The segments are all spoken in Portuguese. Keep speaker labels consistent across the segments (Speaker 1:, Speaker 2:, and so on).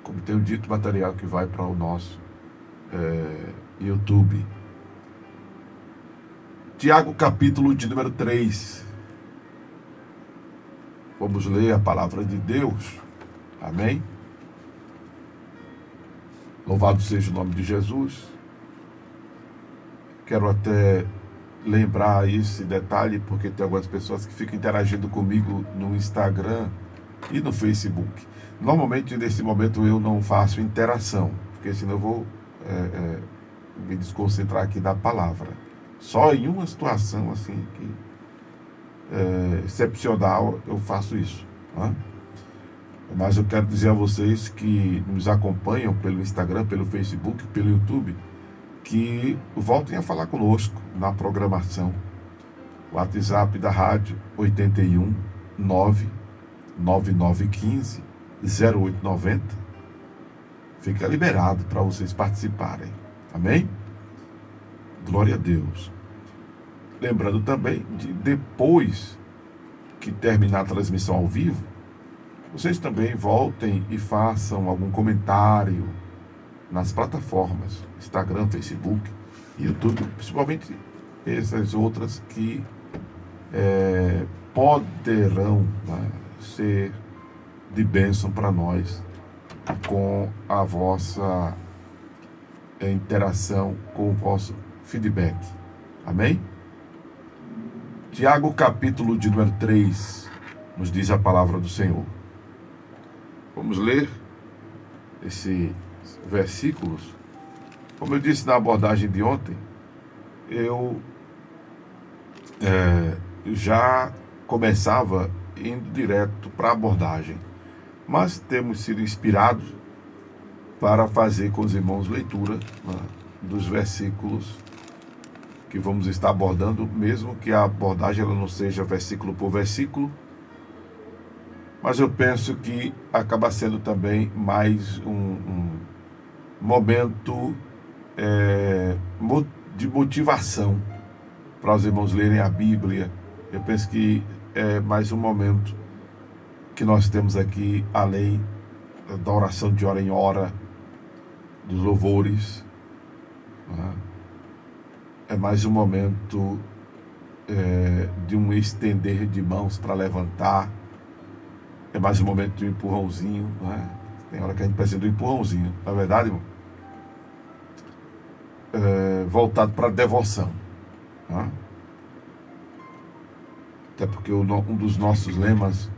Speaker 1: como tenho dito, material que vai para o nosso YouTube. Tiago, capítulo de número 3. Vamos ler a palavra de Deus. Amém? Louvado seja o nome de Jesus. Quero até lembrar esse detalhe, porque tem algumas pessoas que ficam interagindo comigo no Instagram e no Facebook. Normalmente, nesse momento, eu não faço interação, porque senão eu vou me desconcentrar aqui da palavra. Só em uma situação assim que excepcional eu faço isso, né? Mas eu quero dizer a vocês que nos acompanham pelo Instagram, pelo Facebook, pelo YouTube, que voltem a falar conosco na programação. O WhatsApp da rádio 81 99915 0890. Fica liberado para vocês participarem. Amém? Glória a Deus. Lembrando também de, depois que terminar a transmissão ao vivo, vocês também voltem e façam algum comentário nas plataformas Instagram, Facebook, YouTube, principalmente essas outras que poderão, né, ser de bênção para nós com a vossa interação, com o vosso feedback. Amém? Tiago, capítulo de número 3, nos diz a palavra do Senhor. Vamos ler esses versículos. Como eu disse na abordagem de ontem, eu já começava indo direto para a abordagem, mas temos sido inspirados para fazer com os irmãos leitura, né, dos versículos que vamos estar abordando, mesmo que a abordagem ela não seja versículo por versículo, mas eu penso que acaba sendo também mais um momento de motivação para os irmãos lerem a Bíblia. Eu penso que é mais um momento que nós temos aqui, além da oração de hora em hora, dos louvores, né? É mais um momento de um estender de mãos para levantar. É mais um momento de um empurrãozinho, né? Tem hora que a gente precisa de um empurrãozinho, na verdade, irmão? Voltado para a devoção, né? Até porque um dos nossos lemas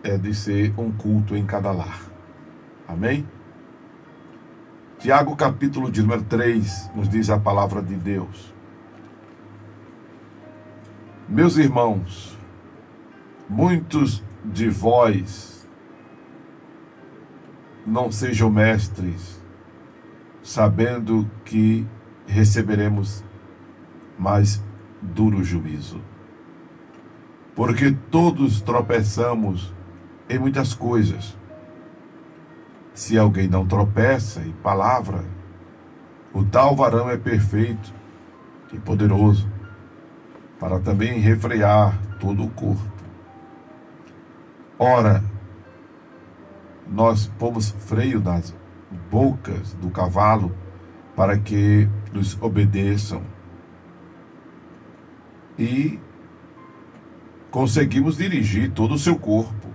Speaker 1: é de ser um culto em cada lar. Amém? Tiago, capítulo de número 3, nos diz a palavra de Deus. Meus irmãos, muitos de vós não sejam mestres, sabendo que receberemos mais duro juízo. Porque todos tropeçamos em muitas coisas. Se alguém não tropeça em palavra, o tal varão é perfeito e poderoso para também refrear todo o corpo. Ora, nós pomos freio nas bocas do cavalo para que nos obedeçam e conseguimos dirigir todo o seu corpo.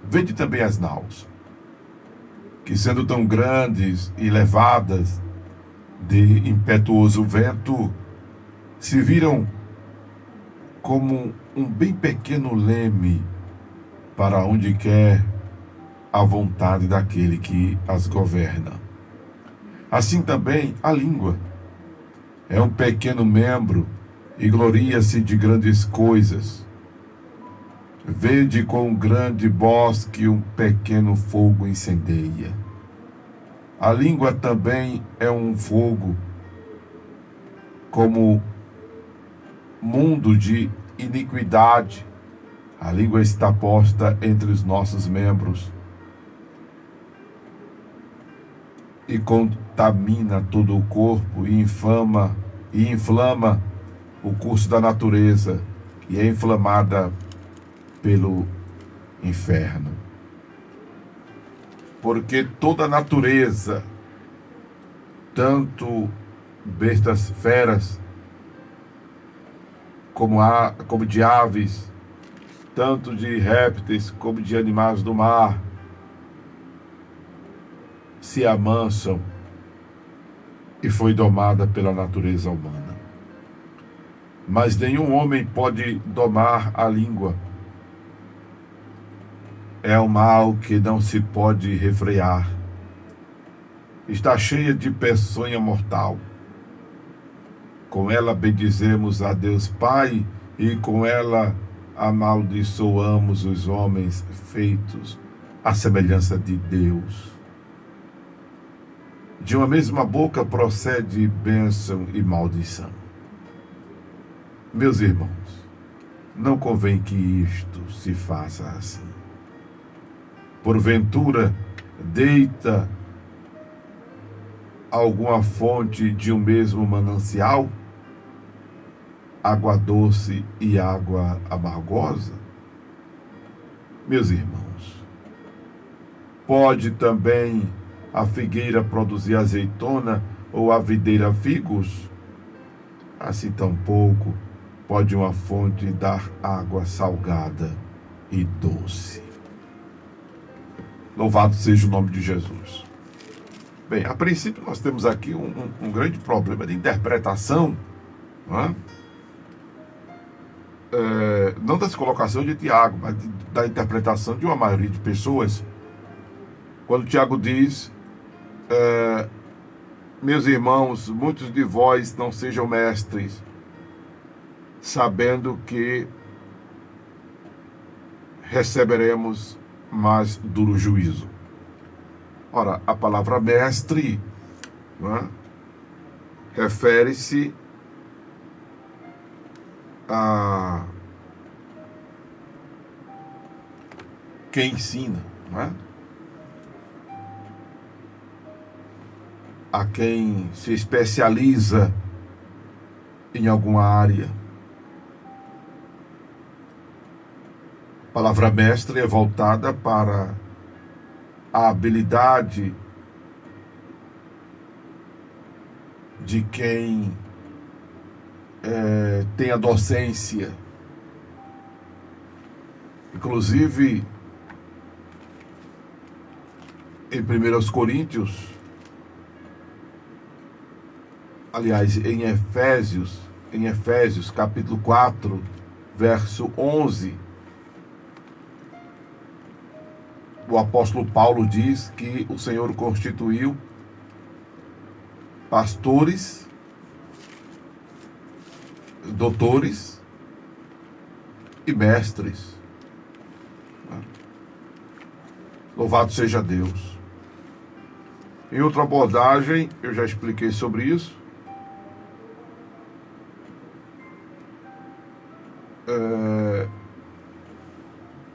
Speaker 1: Vede também as naus, que sendo tão grandes e levadas de impetuoso vento, se viram como um bem pequeno leme para onde quer a vontade daquele que as governa. Assim também a língua é um pequeno membro e gloria-se de grandes coisas. Vede com um grande bosque um pequeno fogo incendeia. A língua também é um fogo, como mundo de iniquidade. A língua está posta entre os nossos membros e contamina todo o corpo e inflama o curso da natureza e é inflamada pelo inferno. porque toda a natureza, tanto bestas feras, como de aves, tanto de répteis como de animais do mar, se amansam e foi domada pela natureza humana. Mas nenhum homem pode domar a língua. É um mal que não se pode refrear. Está cheia de peçonha mortal. Com ela bendizemos a Deus Pai e com ela amaldiçoamos os homens feitos à semelhança de Deus. De uma mesma boca procede bênção e maldição. Meus irmãos, não convém que isto se faça assim. Porventura, deita alguma fonte de um mesmo manancial, água doce e água amargosa? Meus irmãos, pode também a figueira produzir azeitona ou a videira figos? Assim tampouco pode uma fonte dar água salgada e doce. Louvado seja o nome de Jesus. Bem, a princípio nós temos aqui um grande problema de interpretação, não é? Não da colocação de Tiago, mas da interpretação de uma maioria de pessoas. Quando Tiago diz, meus irmãos, muitos de vós não sejam mestres, sabendo que receberemos mais duro juízo. Ora, a palavra mestre, não é? Refere-se a quem ensina, não é? A quem se especializa em alguma área. A palavra mestre é voltada para a habilidade de quem tem a docência. Inclusive, em 1 Coríntios, aliás, em Efésios capítulo 4, verso 11, o apóstolo Paulo diz que o Senhor constituiu pastores, doutores e mestres. Louvado seja Deus. Em outra abordagem, eu já expliquei sobre isso.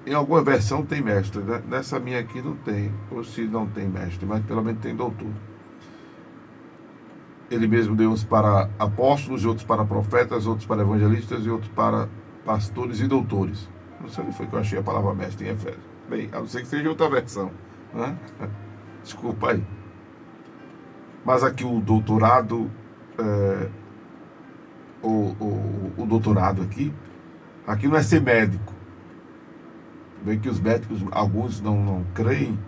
Speaker 1: Em alguma versão tem mestre, né? Nessa minha aqui não tem, ou se não tem mestre, mas pelo menos tem doutor. Ele mesmo deu uns para apóstolos, outros para profetas, outros para evangelistas e outros para pastores e doutores. Não sei onde foi que eu achei a palavra mestre em Efésios. Bem, a não ser que seja outra versão, né? Desculpa aí. Mas aqui o doutorado, o doutorado aqui não é ser médico. Bem que os médicos, alguns não creem,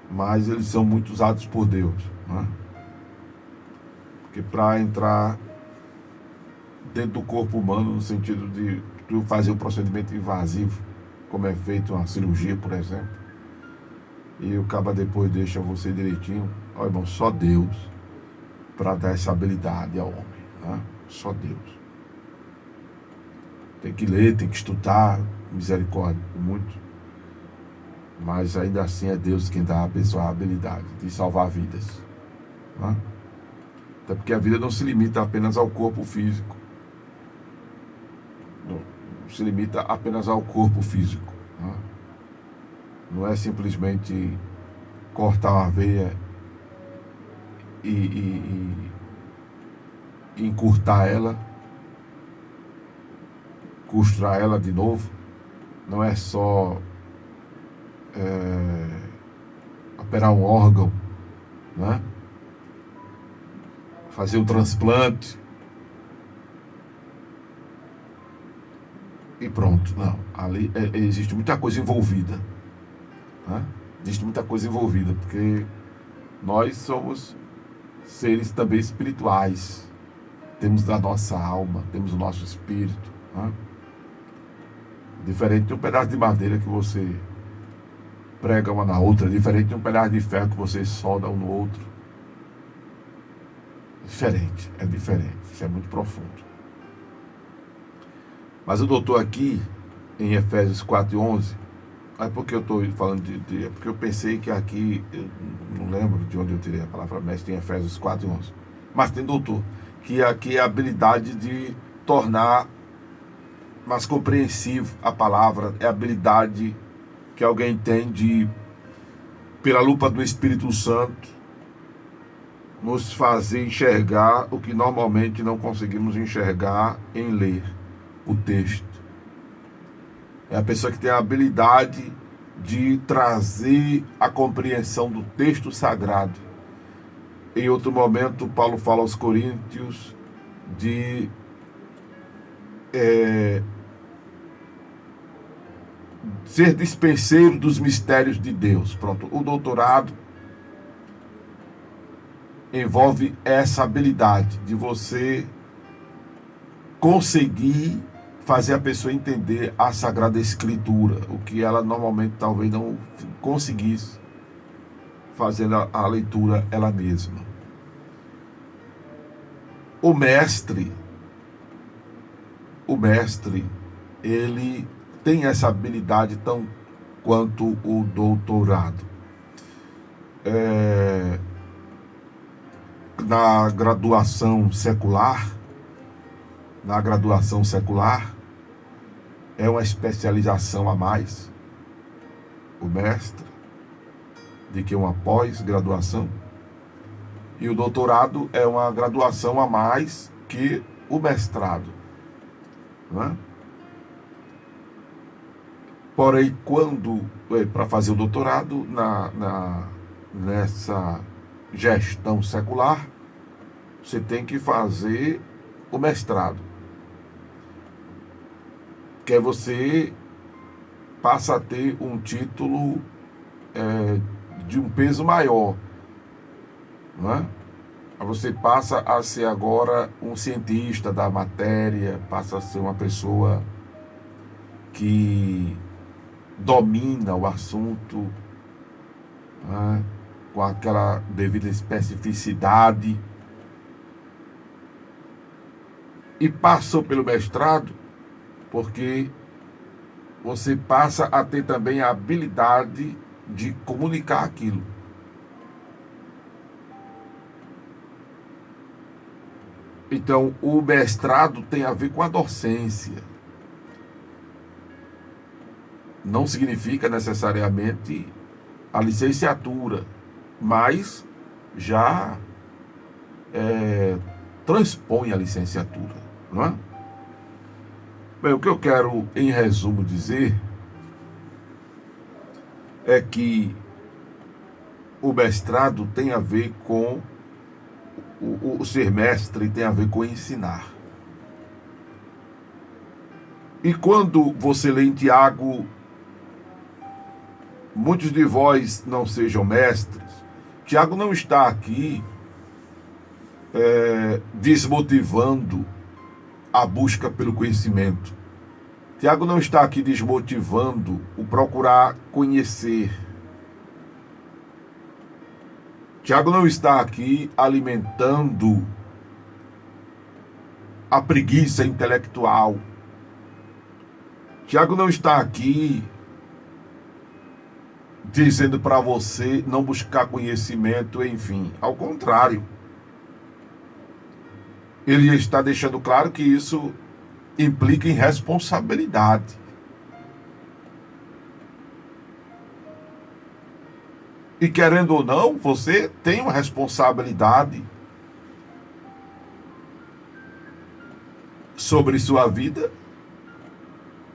Speaker 1: mas eles são muito usados por Deus, né? Porque para entrar dentro do corpo humano, no sentido de fazer um procedimento invasivo, como é feito uma cirurgia, por exemplo, e o cara depois deixa você direitinho, ó irmão, só Deus para dar essa habilidade ao homem, né? Só Deus. Tem que ler, tem que estudar, misericórdia, muito. Mas ainda assim é Deus quem dá a pessoa a habilidade de salvar vidas, né? Até porque a vida não se limita apenas ao corpo físico. Não se limita apenas ao corpo físico, né? Não é simplesmente cortar uma veia e encurtar ela, costurar ela de novo. Não é só operar um órgão, né? Fazer um transplante. E pronto. Não, ali existe muita coisa envolvida, né? Existe muita coisa envolvida, porque nós somos seres também espirituais. Temos a nossa alma, temos o nosso espírito, né? Diferente de um pedaço de madeira que você prega uma na outra, diferente de um pedaço de ferro que você solda um no outro. Diferente, é diferente, isso é muito profundo. Mas o doutor aqui, em Efésios 4:11, é porque eu estou falando é porque eu pensei que aqui, eu não lembro de onde eu tirei a palavra mestre, em Efésios 4:11. Mas tem doutor, que aqui é a habilidade de tornar mais compreensível a palavra, é a habilidade que alguém tem de, pela lupa do Espírito Santo, nos fazer enxergar o que normalmente não conseguimos enxergar em ler o texto. É a pessoa que tem a habilidade de trazer a compreensão do texto sagrado. Em outro momento, Paulo fala aos Coríntios de ser dispenseiro dos mistérios de Deus. Pronto, o doutorado envolve essa habilidade de você conseguir fazer a pessoa entender a Sagrada Escritura, o que ela normalmente talvez não conseguisse fazendo a leitura ela mesma. O mestre, ele tem essa habilidade tão quanto o doutorado. Na graduação secular, é uma especialização a mais, o mestre, de que uma pós-graduação. E o doutorado é uma graduação a mais que o mestrado, né? Porém, para fazer o doutorado nessa gestão secular, você tem que fazer o mestrado, que você passa a ter um título de um peso maior, não é? Você passa a ser agora um cientista da matéria, passa a ser uma pessoa que domina o assunto, né, com aquela devida especificidade. E passou pelo mestrado porque você passa a ter também a habilidade de comunicar aquilo. Então, o mestrado tem a ver com a docência. Não significa necessariamente a licenciatura, mas já transpõe a licenciatura, não é? Bem, o que eu quero, em resumo, dizer é que o mestrado tem a ver com o ser mestre, tem a ver com ensinar. E quando você lê em Tiago, muitos de vós não sejam mestres, Tiago não está aqui desmotivando a busca pelo conhecimento. Tiago não está aqui desmotivando o procurar conhecer. Tiago não está aqui alimentando a preguiça intelectual. Tiago não está aqui dizendo para você não buscar conhecimento, enfim. Ao contrário. Ele está deixando claro que isso implica em responsabilidade. E querendo ou não, você tem uma responsabilidade sobre sua vida.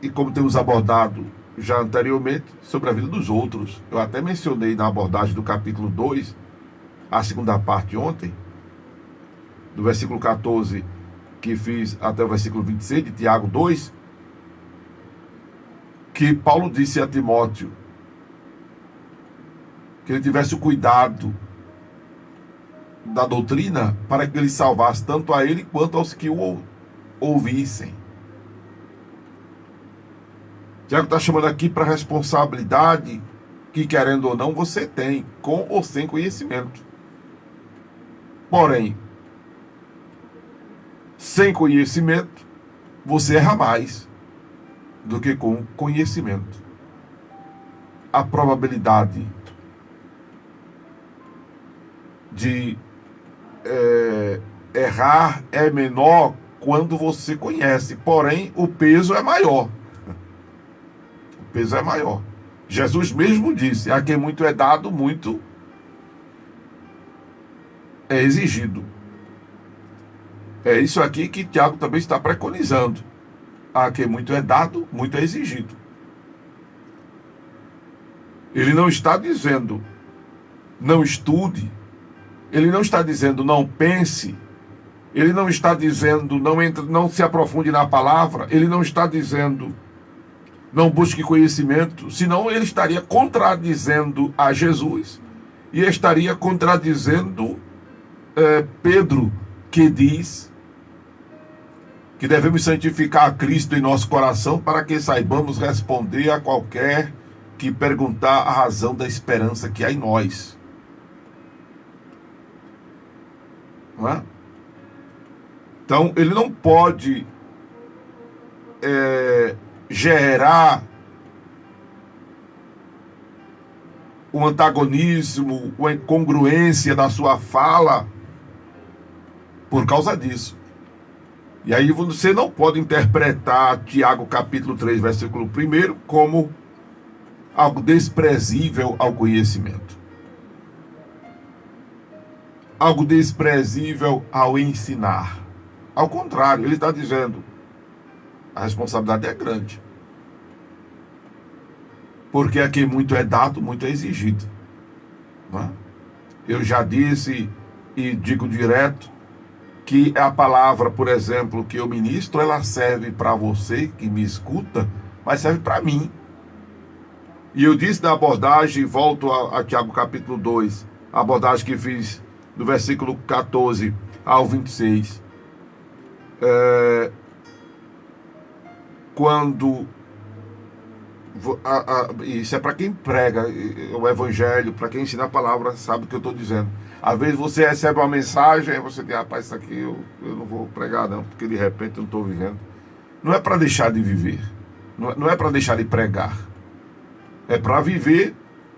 Speaker 1: E como temos abordado já anteriormente sobre a vida dos outros. Eu até mencionei na abordagem do capítulo 2, a segunda parte ontem, do versículo 14, que fiz até o versículo 26 de Tiago 2, que Paulo disse a Timóteo que ele tivesse o cuidado da doutrina para que ele salvasse tanto a ele quanto aos que o ouvissem. Tiago está chamando aqui para a responsabilidade que, querendo ou não, você tem, com ou sem conhecimento. Porém, sem conhecimento, você erra mais do que com conhecimento. A probabilidade de errar é menor quando você conhece, porém o peso é maior. O peso é maior. Jesus mesmo disse: a quem muito é dado, muito é exigido. É isso aqui que Tiago também está preconizando. A quem muito é dado, muito é exigido. Ele não está dizendo não estude, ele não está dizendo não pense, ele não está dizendo não se aprofunde na palavra, ele não está dizendo não busque conhecimento, senão ele estaria contradizendo a Jesus e estaria contradizendo Pedro, que diz que devemos santificar a Cristo em nosso coração para que saibamos responder a qualquer que perguntar a razão da esperança que há em nós. Não é? Então, ele não pode gerar um antagonismo, uma incongruência da sua fala por causa disso. E aí você não pode interpretar Tiago capítulo 3, versículo 1 como algo desprezível ao conhecimento. Algo desprezível ao ensinar. Ao contrário, ele está dizendo, a responsabilidade é grande. Porque a quem muito é dado, muito é exigido. Não é? Eu já disse e digo direto que a palavra, por exemplo, que eu ministro, ela serve para você que me escuta, mas serve para mim. E eu disse na abordagem, volto a Tiago capítulo 2, a abordagem que fiz do versículo 14 ao 26. Quando isso é para quem prega o evangelho, para quem ensina a palavra, sabe o que eu estou dizendo. Às vezes você recebe uma mensagem e você diz, rapaz, isso aqui eu não vou pregar não, porque de repente eu não estou vivendo. Não é para deixar de viver, não é para deixar de pregar, é para viver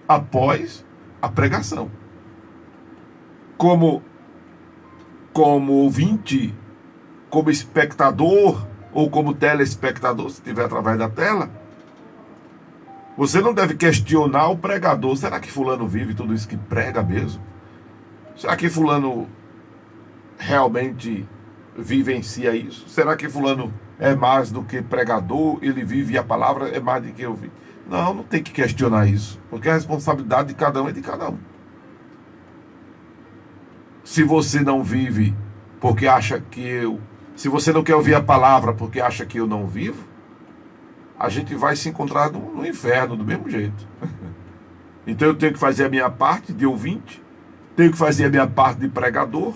Speaker 1: após a pregação. Como ouvinte, como espectador ou como telespectador, se estiver através da tela, você não deve questionar o pregador. Será que fulano vive tudo isso que prega mesmo? Será que fulano realmente vivencia isso? Será que fulano é mais do que pregador? Ele vive e a palavra é mais do que eu vi? Não tem que questionar isso, porque a responsabilidade de cada um é de cada um. Se você não vive porque acha que se você não quer ouvir a palavra porque acha que eu não vivo, a gente vai se encontrar no inferno do mesmo jeito. Então eu tenho que fazer a minha parte de ouvinte, tenho que fazer a minha parte de pregador,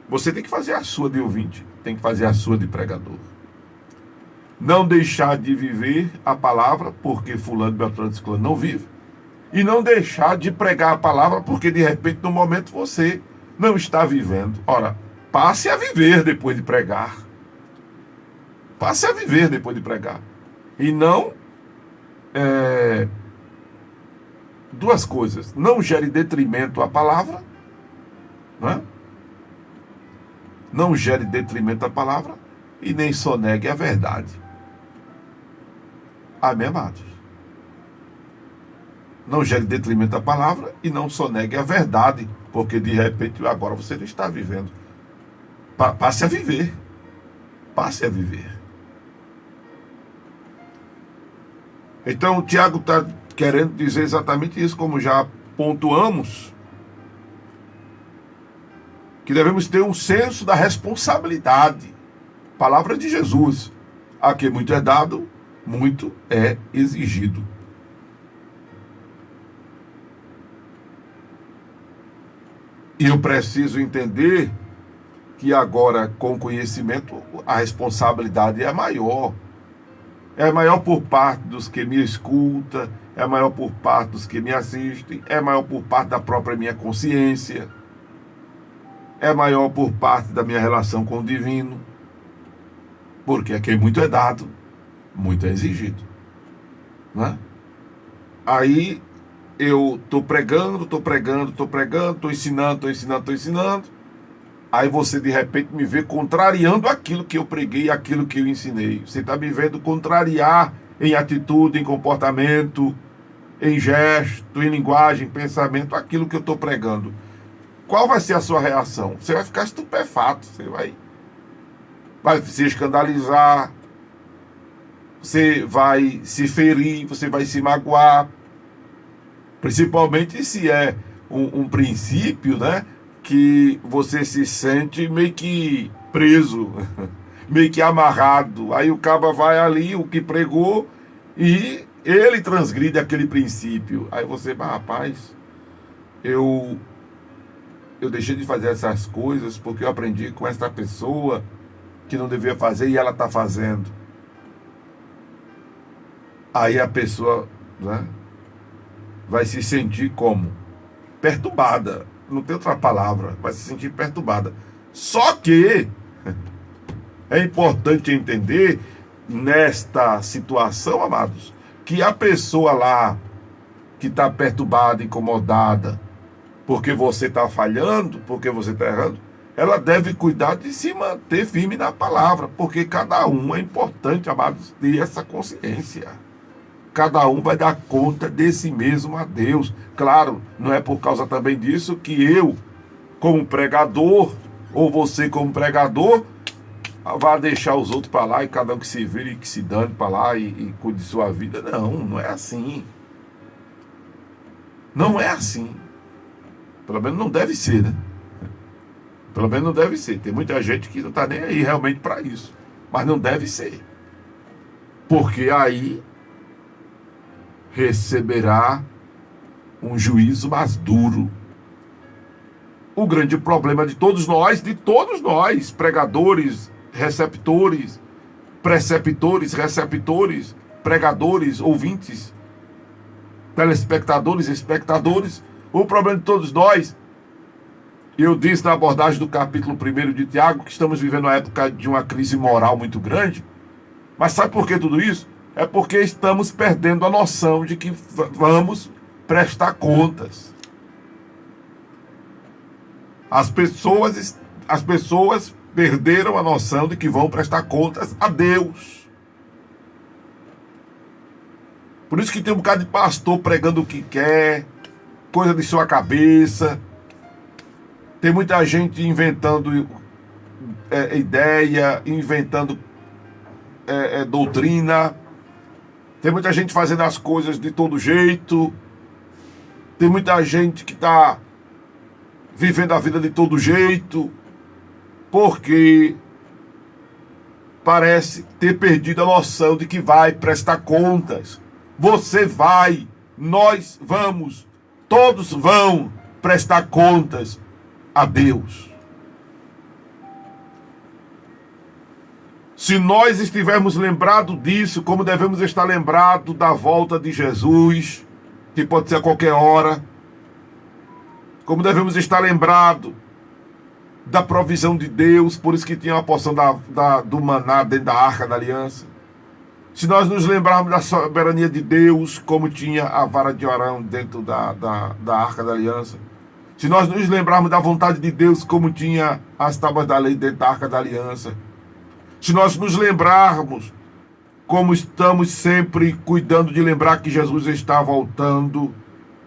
Speaker 1: você tem que fazer a sua de ouvinte, tem que fazer a sua de pregador. Não deixar de viver a palavra porque fulano, beltrano, ciclano não vive, e não deixar de pregar a palavra porque de repente no momento você não está vivendo. Ora, passe a viver depois de pregar. Passe a viver depois de pregar. E não duas coisas. Não gere detrimento à palavra. Não é? Não gere detrimento à palavra. E nem sonegue a verdade. Amém, amados? Não gere detrimento à palavra e não sonegue a verdade. Porque de repente agora você não está vivendo. Passe a viver. Passe a viver. Então, o Tiago está querendo dizer exatamente isso, como já pontuamos, que devemos ter um senso da responsabilidade. Palavra de Jesus. A quem muito é dado, muito é exigido. E eu preciso entender que agora, com conhecimento, a responsabilidade é maior. É maior por parte dos que me escutam, é maior por parte dos que me assistem, é maior por parte da própria minha consciência, é maior por parte da minha relação com o divino. Porque a quem muito é dado, muito é exigido. Né? Aí eu estou pregando, estou ensinando. Aí você de repente me vê contrariando aquilo que eu preguei, aquilo que eu ensinei. Você está me vendo contrariar em atitude, em comportamento, em gesto, em linguagem, em pensamento, aquilo que eu estou pregando. Qual vai ser a sua reação? Você vai ficar estupefato, você vai se escandalizar, você vai se ferir, você vai se magoar. Principalmente se é um princípio, né? Que você se sente meio que preso, meio que amarrado. Aí o caba vai ali, o que pregou, e ele transgride aquele princípio. Aí você, rapaz, eu deixei de fazer essas coisas porque eu aprendi com essa pessoa que não devia fazer e ela está fazendo. Aí a pessoa, né, vai se sentir como? Perturbada. Não tem outra palavra, vai se sentir perturbada. Só que é importante entender nesta situação, amados, que a pessoa lá que está perturbada, incomodada, porque você está falhando, porque você está errando, ela deve cuidar de se manter firme na palavra, porque cada um é importante, amados, ter essa consciência. Cada um vai dar conta de si mesmo a Deus. Claro, não é por causa também disso que eu, como pregador, ou você como pregador, vai deixar os outros para lá e cada um que se vire e que se dane para lá e cuide de sua vida. Não, não é assim. Não é assim. Pelo menos não deve ser, né? Pelo menos não deve ser. Tem muita gente que não está nem aí realmente para isso. Mas não deve ser. Porque aí receberá um juízo mais duro. O grande problema de todos nós, pregadores, receptores, preceptores, receptores, pregadores, ouvintes, telespectadores, espectadores, o problema de todos nós, eu disse na abordagem do capítulo 1 de Tiago, que estamos vivendo uma época de uma crise moral muito grande, mas sabe por que tudo isso? É porque estamos perdendo a noção de que vamos prestar contas. As pessoas perderam a noção de que vão prestar contas a Deus. Por isso que tem um bocado de pastor pregando o que quer, coisa de sua cabeça. Tem muita gente inventando ideia, inventando doutrina. Tem muita gente fazendo as coisas de todo jeito. Tem muita gente que está vivendo a vida de todo jeito, porque parece ter perdido a noção de que vai prestar contas. Você vai, nós vamos, todos vão prestar contas a Deus. Se nós estivermos lembrados disso, como devemos estar lembrados da volta de Jesus, que pode ser a qualquer hora, como devemos estar lembrados da provisão de Deus, por isso que tinha uma porção do maná dentro da Arca da Aliança. Se nós nos lembrarmos da soberania de Deus, como tinha a vara de Arão dentro da Arca da Aliança. Se nós nos lembrarmos da vontade de Deus, como tinha as tábuas da lei dentro da Arca da Aliança. Se nós nos lembrarmos, como estamos sempre cuidando de lembrar que Jesus está voltando.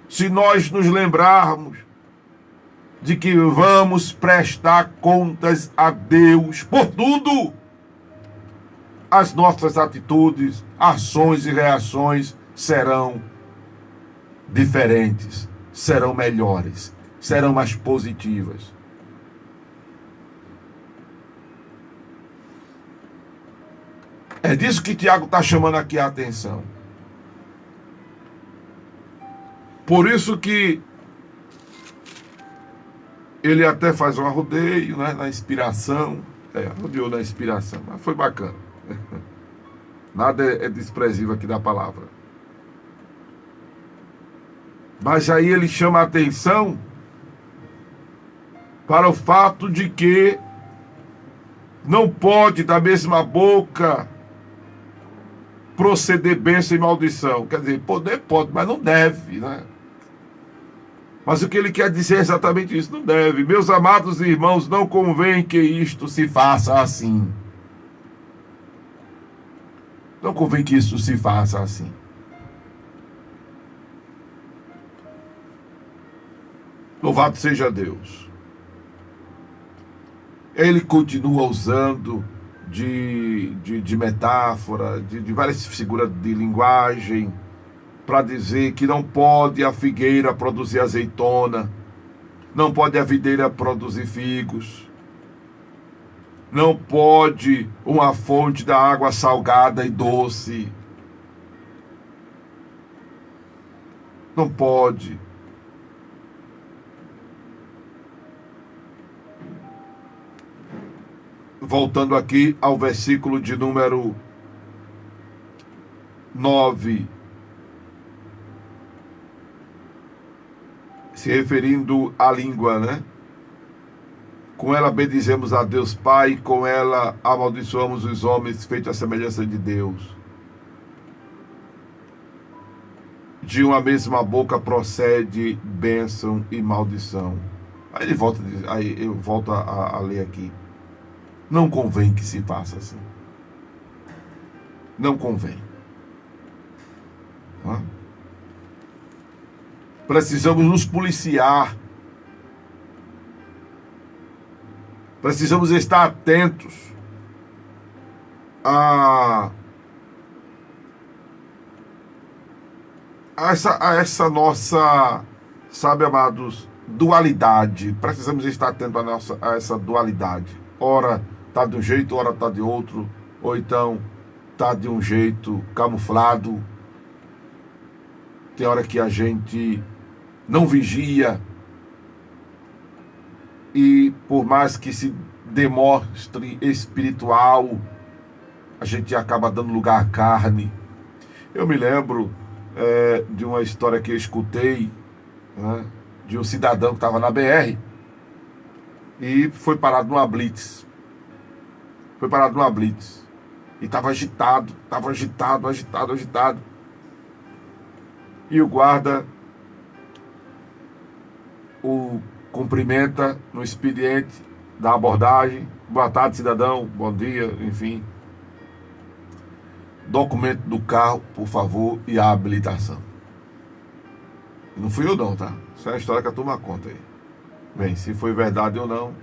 Speaker 1: Se nós nos lembrarmos de que vamos prestar contas a Deus por tudo, as nossas atitudes, ações e reações serão diferentes, serão melhores, serão mais positivas. É disso que Tiago está chamando aqui a atenção. Por isso que ele até faz um arrodeio, né, na inspiração. Rodeou na inspiração, mas foi bacana. Nada é desprezível aqui da palavra. Mas aí ele chama a atenção para o fato de que não pode da mesma boca proceder bênção e maldição. Quer dizer, poder pode, mas não deve, né? Mas o que ele quer dizer é exatamente isso, não deve. Meus amados irmãos, não convém que isto se faça assim. Não convém que isso se faça assim. Louvado seja Deus. Ele continua usando de metáfora, de várias figuras de linguagem, para dizer que não pode a figueira produzir azeitona, não pode a videira produzir figos, não pode uma fonte da água salgada e doce. Não pode. Voltando aqui ao versículo de número 9, se referindo à língua, né? Com ela bendizemos a Deus Pai, com ela amaldiçoamos os homens feitos à semelhança de Deus. De uma mesma boca procede bênção e maldição. Aí eu volto a ler aqui. Não convém que se faça assim. Não convém. Precisamos nos policiar. Precisamos estar atentos a essa nossa, sabe, amados, dualidade. Precisamos estar atentos a essa dualidade. Ora está de um jeito, ora está de outro, ou então está de um jeito camuflado. Tem hora que a gente não vigia e por mais que se demonstre espiritual, a gente acaba dando lugar à carne. Eu me lembro de uma história que eu escutei, né, de um cidadão que estava na BR e foi parado numa blitz. E estava agitado. E o guarda o cumprimenta no expediente da abordagem. Boa tarde, cidadão. Bom dia, enfim. Documento do carro, por favor, e a habilitação. Não fui eu não, tá? Isso é a história que a turma conta aí. Bem, se foi verdade ou não,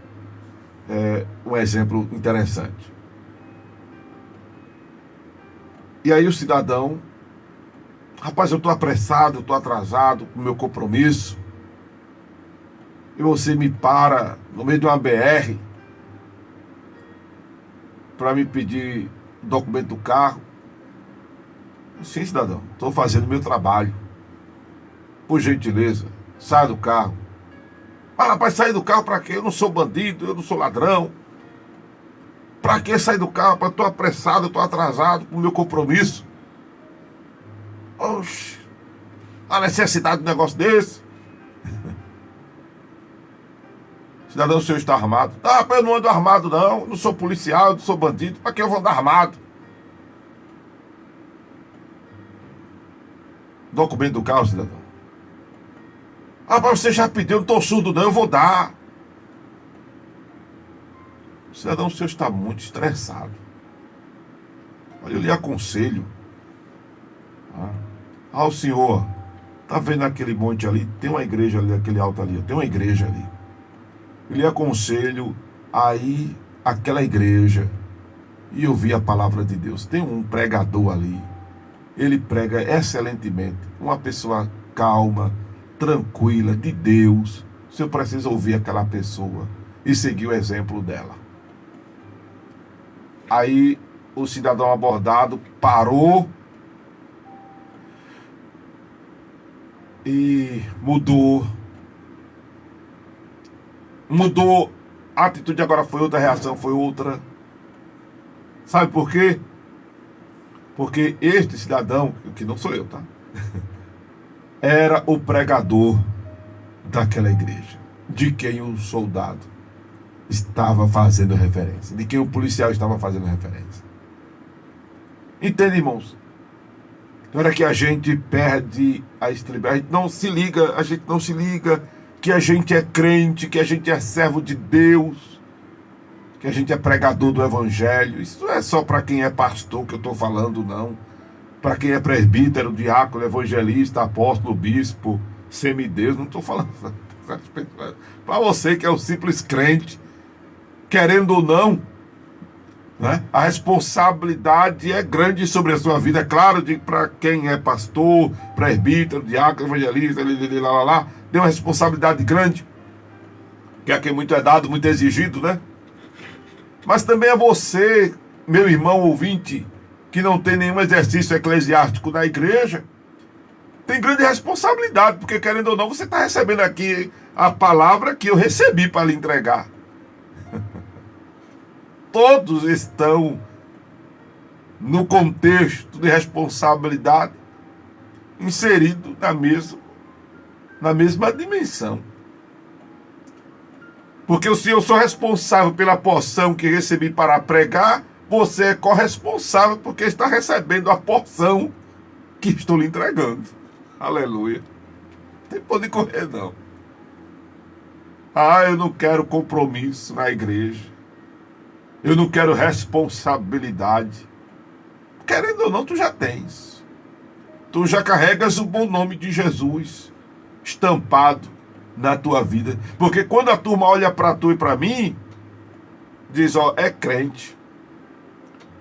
Speaker 1: é um exemplo interessante. E aí o cidadão, rapaz, eu estou apressado, eu estou atrasado com o meu compromisso, e você me para no meio de uma BR para me pedir documento do carro. Sim, cidadão, estou fazendo meu trabalho. Por gentileza, saia do carro. Mas, rapaz, sair do carro para quê? Eu não sou bandido, eu não sou ladrão. Para que sair do carro? Eu estou apressado, eu estou atrasado com o meu compromisso. Oxe, a necessidade de um negócio desse. Cidadão, o senhor está armado? Ah, eu não ando armado não, não sou policial, não sou bandido. Para que eu vou andar armado? Documento do carro, cidadão. Ah, mas você já pediu, não estou surdo não, eu vou dar. Cidadão, o senhor está muito estressado. Olha, eu lhe aconselho. O senhor, está vendo aquele monte ali? Tem uma igreja ali, aquele alto ali, tem uma igreja ali. Eu lhe aconselho a ir àquela igreja e ouvir a palavra de Deus. Tem um pregador ali. ele prega excelentemente. Uma pessoa calma, tranquila, de Deus. O senhor precisa ouvir aquela pessoa e seguir o exemplo dela. Aí o cidadão abordado parou e mudou. A atitude agora foi outra, a reação foi outra. Sabe por quê? Porque este cidadão, que não sou eu, tá? Era o pregador daquela igreja, de quem o soldado estava fazendo referência, de quem o policial estava fazendo referência. Entende, irmãos? Na hora que a gente perde a estriba, a gente não se liga que a gente é crente, que a gente é servo de Deus, que a gente é pregador do evangelho. Isso não é só para quem é pastor que eu estou falando, não. Para quem é presbítero, diácono, evangelista, apóstolo, bispo, semideus, não estou falando. Para você que é um simples crente, querendo ou não, né, a responsabilidade é grande sobre a sua vida. É claro, para quem é pastor, presbítero, diácono, evangelista, tem uma responsabilidade grande, que a quem muito é dado, muito é exigido, né? Mas também é você, meu irmão ouvinte, que não tem nenhum exercício eclesiástico na igreja, tem grande responsabilidade, porque querendo ou não, você está recebendo aqui a palavra que eu recebi para lhe entregar. Todos estão no contexto de responsabilidade, inserido na mesma dimensão. Porque se eu sou responsável pela porção que recebi para pregar, você é corresponsável porque está recebendo a porção que estou lhe entregando. Aleluia. Não tem por onde correr, não. Eu não quero compromisso na igreja. Eu não quero responsabilidade. Querendo ou não, tu já tens. Tu já carregas o bom nome de Jesus estampado na tua vida. Porque quando a turma olha para tu e para mim, diz, é crente.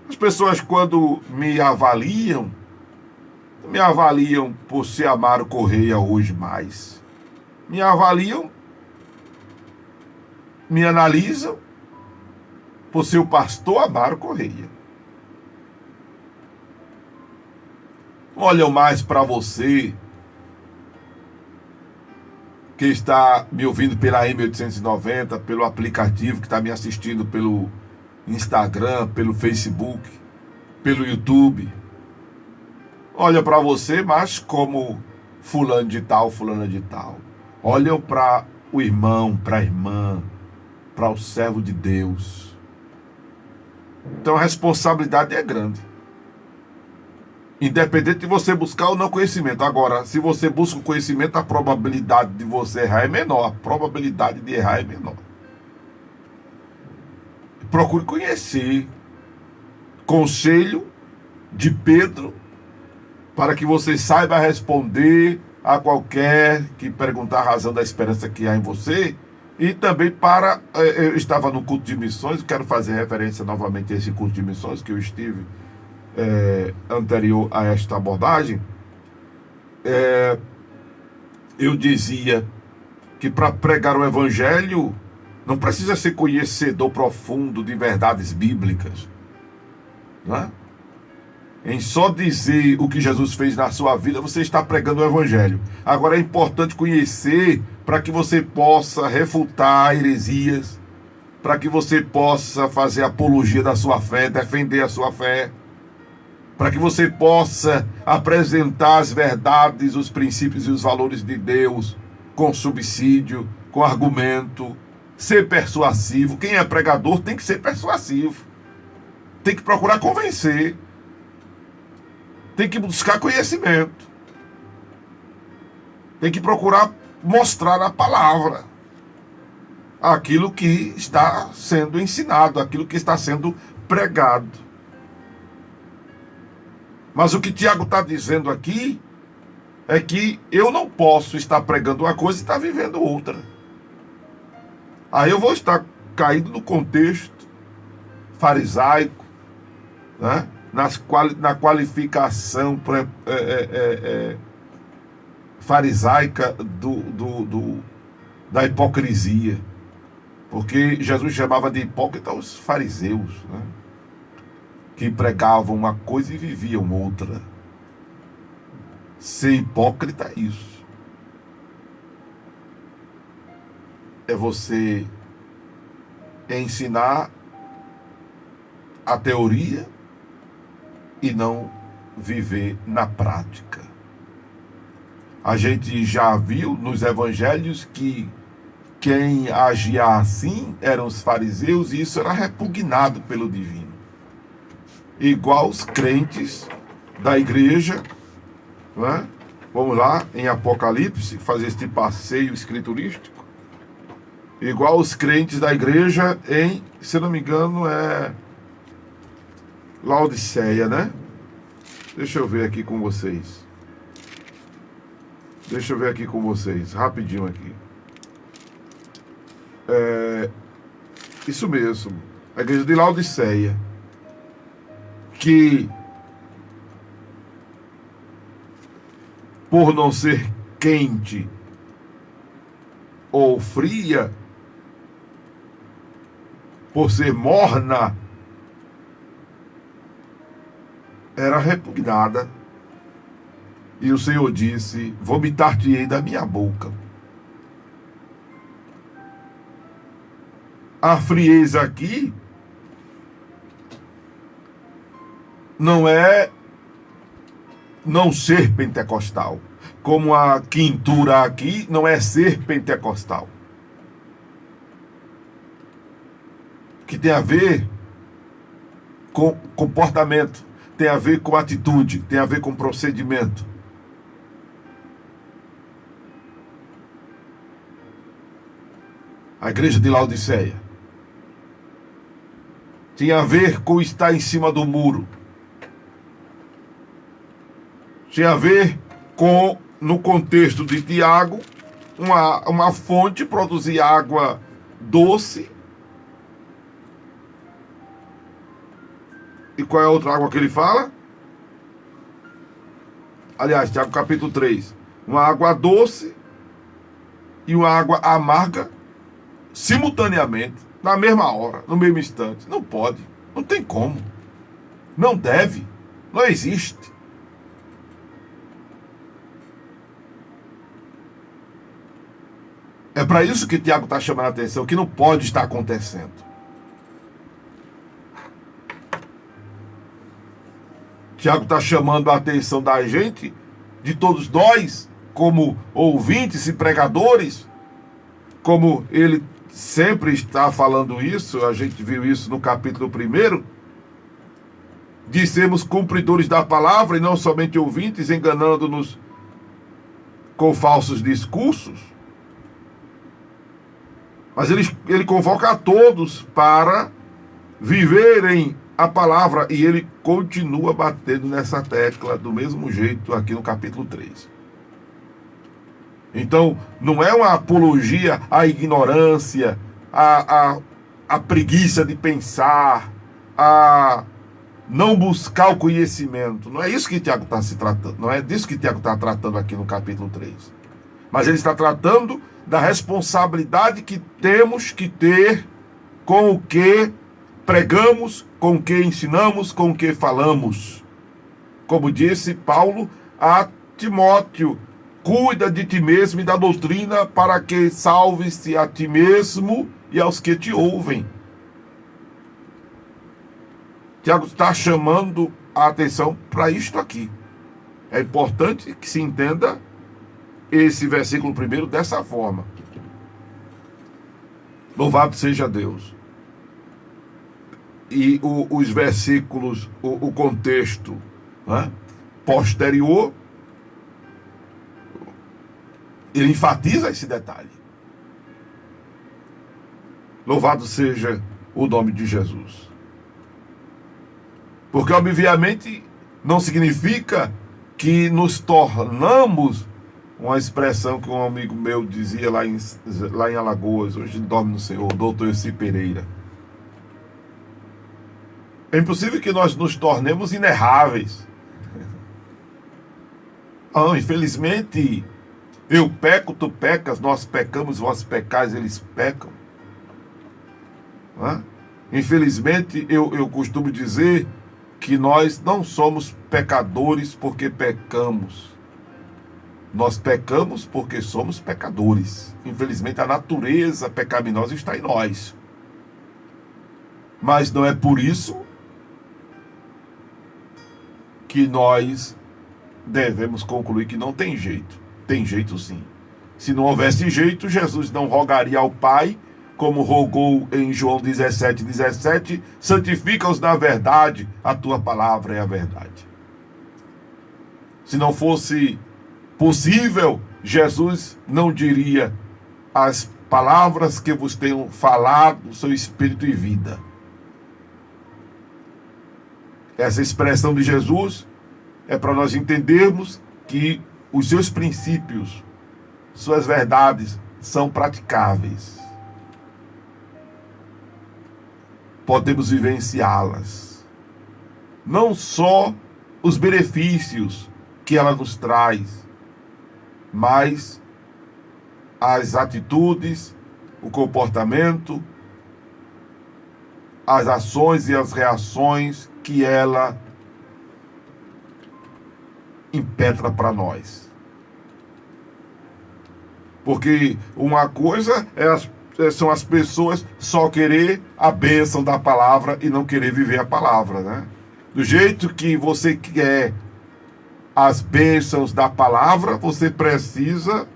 Speaker 1: As pessoas quando me avaliam por ser Amaro Correia hoje mais. Me avaliam, me analisam por ser o pastor Amaro Correia. Olham mais para você que está me ouvindo pela M890, pelo aplicativo, que está me assistindo pelo Instagram, pelo Facebook, pelo YouTube. Olha para você, mas como fulano de tal, fulana de tal. Olham para o irmão, para a irmã, para o servo de Deus. Então a responsabilidade é grande. Independente de você buscar ou não conhecimento. Agora, se você busca o conhecimento, a probabilidade de você errar é menor. A probabilidade de errar é menor. Procure conhecer. Conselho de Pedro, para que você saiba responder a qualquer que perguntar a razão da esperança que há em você. E também eu estava no culto de missões, quero fazer referência novamente a esse culto de missões que eu estive anterior a esta abordagem. Eu dizia que para pregar o evangelho não precisa ser conhecedor profundo de verdades bíblicas, né? Em só dizer o que Jesus fez na sua vida, você está pregando o evangelho. Agora é importante conhecer para que você possa refutar heresias, para que você possa fazer apologia da sua fé, defender a sua fé, para que você possa apresentar as verdades, os princípios e os valores de Deus com subsídio, com argumento, ser persuasivo. Quem é pregador tem que ser persuasivo, tem que procurar convencer, tem que buscar conhecimento, tem que procurar mostrar na palavra aquilo que está sendo ensinado, aquilo que está sendo pregado. Mas o que Tiago está dizendo aqui é que eu não posso estar pregando uma coisa e estar vivendo outra. Aí eu vou estar caído no contexto farisaico, né? na qualificação farisaica da hipocrisia. Porque Jesus chamava de hipócrita os fariseus, né? Que pregavam uma coisa e viviam outra. Ser hipócrita é isso. É você ensinar a teoria e não viver na prática. A gente já viu nos evangelhos que quem agia assim eram os fariseus, e isso era repugnado pelo divino. Igual os crentes da igreja, né? Vamos lá, em Apocalipse, fazer este passeio escriturístico. Igual os crentes da igreja em, se não me engano, é Laodiceia, né? Deixa eu ver aqui com vocês. Rapidinho aqui. Isso mesmo, a igreja de Laodiceia, que por não ser quente ou fria, por ser morna, era repugnada. E o Senhor disse: vomitar-te-ei da minha boca. A frieza aqui não é não ser pentecostal, como a quintura aqui não é ser pentecostal, que tem a ver com comportamento, tem a ver com atitude, tem a ver com procedimento. A igreja de Laodiceia tinha a ver com estar em cima do muro. Tinha a ver com, no contexto de Tiago, uma fonte produzir água doce. E qual é a outra água que ele fala? Aliás, Tiago capítulo 3. Uma água doce e uma água amarga simultaneamente, na mesma hora, no mesmo instante. Não pode, não tem como, não deve, não existe. É para isso que Tiago está chamando a atenção, que não pode estar acontecendo. Tiago está chamando a atenção da gente, de todos nós, como ouvintes e pregadores, como ele sempre está falando isso, a gente viu isso no capítulo 1, de sermos cumpridores da palavra e não somente ouvintes, enganando-nos com falsos discursos. Mas ele convoca a todos para viverem a palavra, e ele continua batendo nessa tecla do mesmo jeito aqui no capítulo 3. Então, não é uma apologia à ignorância, à preguiça de pensar, a não buscar o conhecimento. Não é isso que Tiago está se tratando. Não é disso que Tiago está tratando aqui no capítulo 3. Mas ele está tratando da responsabilidade que temos que ter com o que pregamos, com o que ensinamos, com o que falamos. Como disse Paulo a Timóteo: cuida de ti mesmo e da doutrina, para que salves-te a ti mesmo e aos que te ouvem. Tiago está chamando a atenção para isto aqui. É importante que se entenda esse versículo 1 dessa forma. Louvado seja Deus. E os versículos, o contexto, né, posterior, ele enfatiza esse detalhe. Louvado seja o nome de Jesus. Porque, obviamente, não significa que nos tornamos, uma expressão que um amigo meu dizia lá em Alagoas, hoje dorme no Senhor, doutor Elci Pereira. É impossível que nós nos tornemos inerráveis. Infelizmente, eu peco, tu pecas, nós pecamos, vós pecais, eles pecam. Infelizmente, eu costumo dizer que nós não somos pecadores porque pecamos. Nós pecamos porque somos pecadores. Infelizmente, a natureza pecaminosa está em nós. Mas não é por isso que nós devemos concluir que não tem jeito. Tem jeito sim. Se não houvesse jeito, Jesus não rogaria ao Pai, como rogou em João 17:17, santifica-os na verdade, a tua palavra é a verdade. Se não fosse possível, Jesus não diria as palavras que vos tenho falado, seu espírito e vida. Essa expressão de Jesus é para nós entendermos que os seus princípios, suas verdades são praticáveis. Podemos vivenciá-las. Não só os benefícios que ela nos traz, mas as atitudes, o comportamento, as ações e as reações que ela impetra para nós. Porque uma coisa são as pessoas só querer a bênção da palavra e não querer viver a palavra, né? Do jeito que você quer as bênçãos da palavra, você precisa...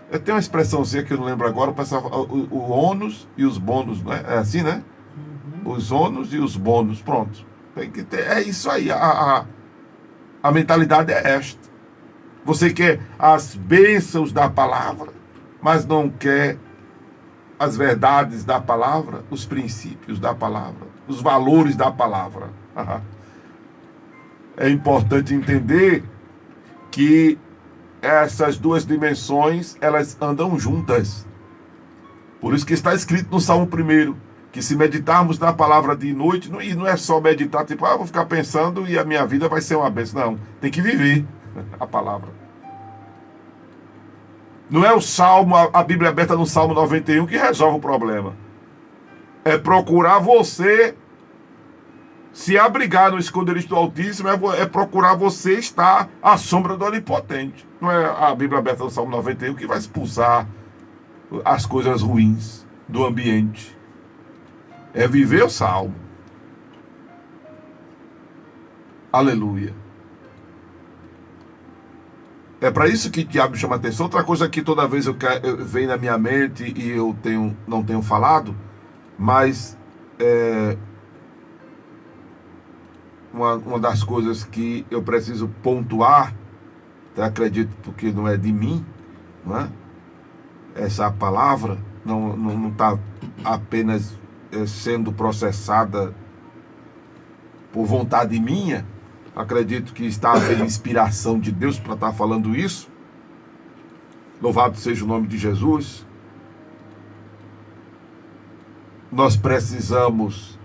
Speaker 1: Eu tenho uma expressãozinha que eu não lembro agora, o ônus e os bônus, não é? É assim, né? Os ônus e os bônus, pronto. Tem que ter, é isso aí, a mentalidade é esta. Você quer as bênçãos da palavra, mas não quer as verdades da palavra, os princípios da palavra, os valores da palavra. É importante entender que essas duas dimensões, elas andam juntas. Por isso que está escrito no Salmo 1, que se meditarmos na palavra de noite, e não é só meditar, tipo, vou ficar pensando e a minha vida vai ser uma bênção. Não, tem que viver a palavra. Não é o Salmo, a Bíblia aberta no Salmo 91 que resolve o problema. É procurar você se abrigar no esconderijo do Altíssimo, é procurar você estar à sombra do Onipotente. Não é a Bíblia aberta no Salmo 91 que vai expulsar as coisas ruins do ambiente. É viver o Salmo. Aleluia. É para isso que Tiago chama atenção. Outra coisa que toda vez vem na minha mente e eu não tenho falado, mas uma das coisas que eu preciso pontuar, acredito porque não é de mim, não é? Essa palavra não está apenas sendo processada por vontade minha. Acredito que está havendo inspiração de Deus para estar falando isso. Louvado seja o nome de Jesus. Nós precisamos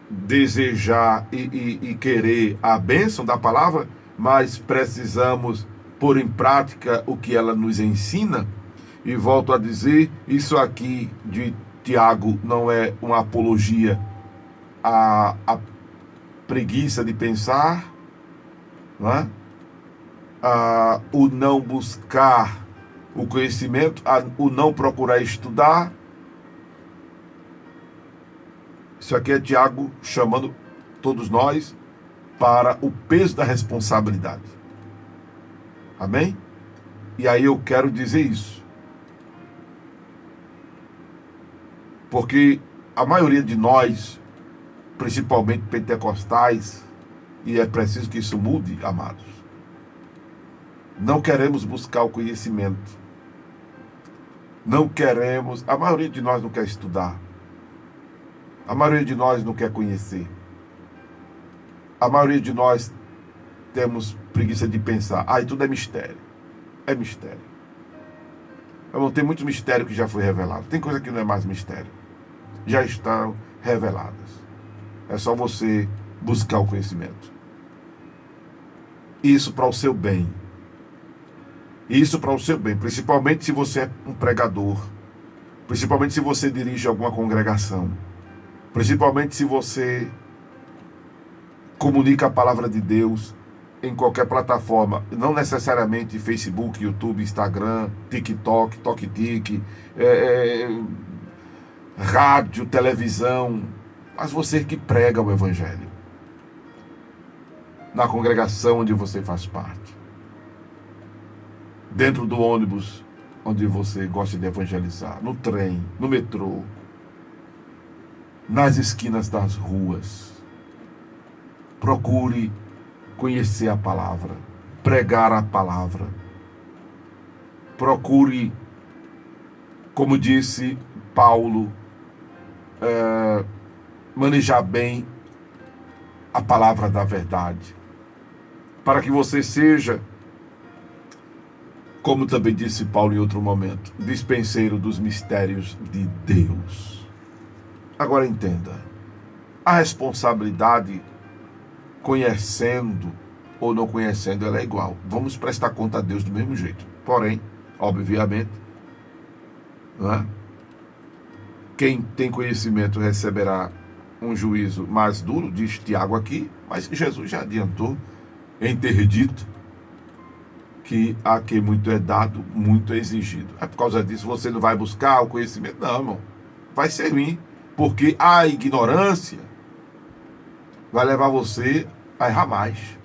Speaker 1: desejar e querer a bênção da palavra, mas precisamos pôr em prática o que ela nos ensina. E volto a dizer, isso aqui de Tiago não é uma apologia à preguiça de pensar, não é? O não buscar o conhecimento, o não procurar estudar. Isso aqui é Tiago chamando todos nós para o peso da responsabilidade. Amém? E aí eu quero dizer isso. Porque a maioria de nós, principalmente pentecostais, e é preciso que isso mude, amados, não queremos buscar o conhecimento. Não queremos, a maioria de nós não quer estudar. A maioria de nós não quer conhecer. A maioria de nós temos preguiça de pensar. E tudo é mistério. É mistério. Tem muito mistério que já foi revelado. Tem coisa que não é mais mistério. Já estão reveladas. É só você buscar o conhecimento. Isso para o seu bem. Isso para o seu bem, principalmente se você é um pregador, principalmente se você dirige alguma congregação, principalmente se você comunica a palavra de Deus em qualquer plataforma, não necessariamente Facebook, YouTube, Instagram, TikTok, TokTik, rádio, televisão, mas você que prega o Evangelho na congregação onde você faz parte, dentro do ônibus onde você gosta de evangelizar, no trem, no metrô, nas esquinas das ruas. Procure conhecer a palavra, pregar a palavra. Procure, como disse Paulo, manejar bem a palavra da verdade, para que você seja, como também disse Paulo em outro momento, dispenseiro dos mistérios de Deus. Agora entenda, a responsabilidade, conhecendo ou não conhecendo, ela é igual. Vamos prestar conta a Deus do mesmo jeito. Porém, obviamente, não é? Quem tem conhecimento receberá um juízo mais duro, diz Tiago aqui, mas Jesus já adiantou em ter dito que a quem muito é dado, muito é exigido. É por causa disso você não vai buscar o conhecimento? Não, irmão. Vai ser ruim, porque a ignorância vai levar você a errar mais.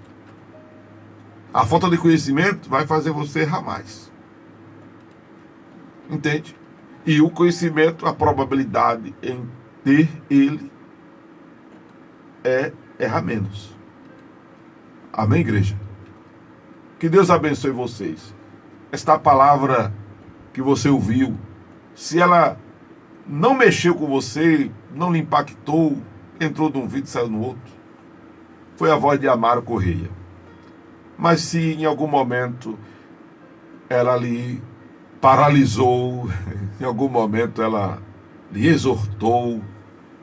Speaker 1: A falta de conhecimento vai fazer você errar mais. Entende? E o conhecimento, a probabilidade em ter ele é errar menos. Amém, igreja? Que Deus abençoe vocês. Esta palavra que você ouviu, se ela não mexeu com você, não lhe impactou, entrou de um vídeo e saiu no outro, foi a voz de Amaro Correia. Mas se em algum momento ela lhe paralisou, em algum momento ela lhe exortou,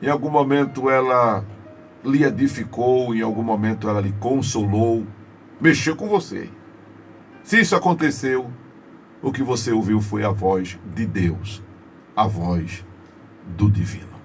Speaker 1: em algum momento ela lhe edificou, em algum momento ela lhe consolou, mexeu com você. Se isso aconteceu, o que você ouviu foi a voz de Deus, a voz do divino.